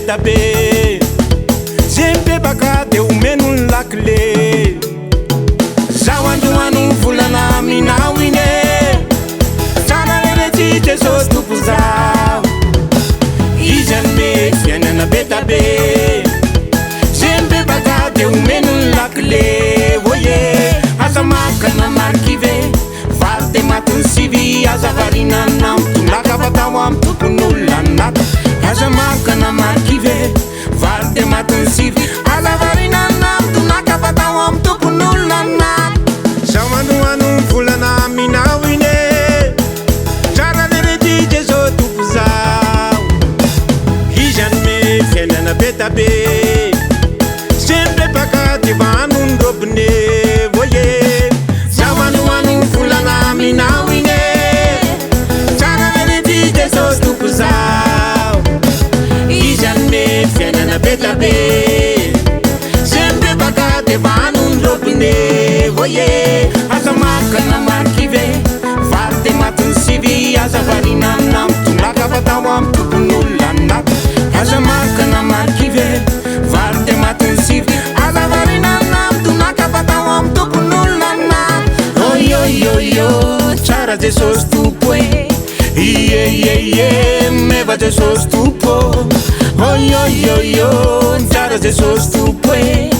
Tabe sempre bakate umenu lakle zawandu anu fulana minawine sana lele tije so tupuza ijanme fiana na betabe sempre bakate umenu lakle voye azamaka na markive varte matun sivi azavarina nam tunaka batawam tukunulana azamaka na markive varte matun sivi azavarina nam tunaka batawam tukunulana zawandu anu fulana minawine chara lele tije so tupuza ijanme fiana na betabe sempre bakate vanun dobne voye zawandu anu fulana minawine chara lele tije so tupuza fiana na betabe sempre bakate vanun robine voye azamaka na markive varte matun sivi azavarina nam tunaka batawam tukunulana azamaka na markive varte matun sivi azavarina nam tunaka batawam tukunulana oy oy oy oy chara de sos tupue me va de sos tupo oy oy oy oy chara de sos tupue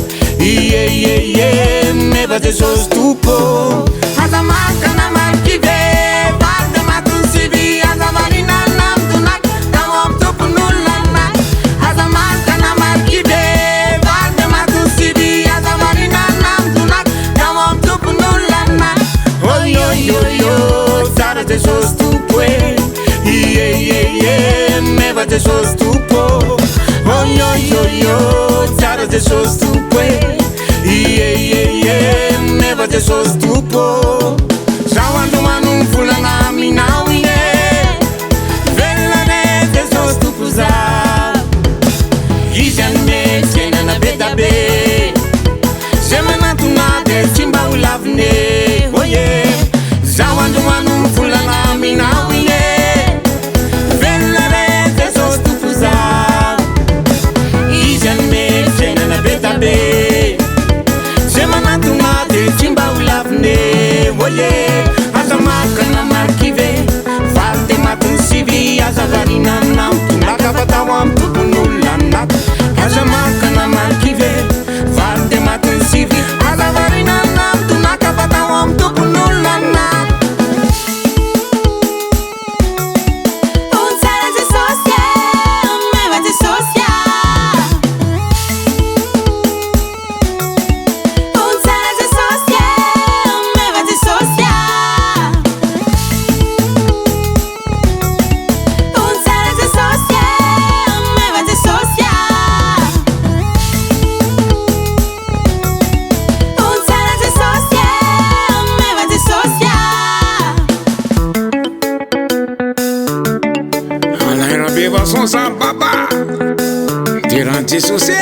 me va de sos tupo azamaka na markive varte matun sivi azavarina nam tunak tawam tupunulana azamaka na markive varte matun sivi azavarina nam tunak tawam tupunulana oy oy oy oy chara de sos tupue me va de sos tupo oy oy oy oy chara de sos tupue me va de sos tupo zawandu anu fulana minawine velane de sos tupuza ijanme fiana na betabe semana tunade simba ulavne oye zawandu anu fulana minawine velane de sos tupuza ijanme fiana na betabe semana tunade simba ulavne oye azamaka na markive varte matun sivi azavarina nam tunaka batawam tukunulana azamaka na markive varte matun sivi azavarina nam tunaka batawam tukunulana Son sans papa, t'es rentré saucé.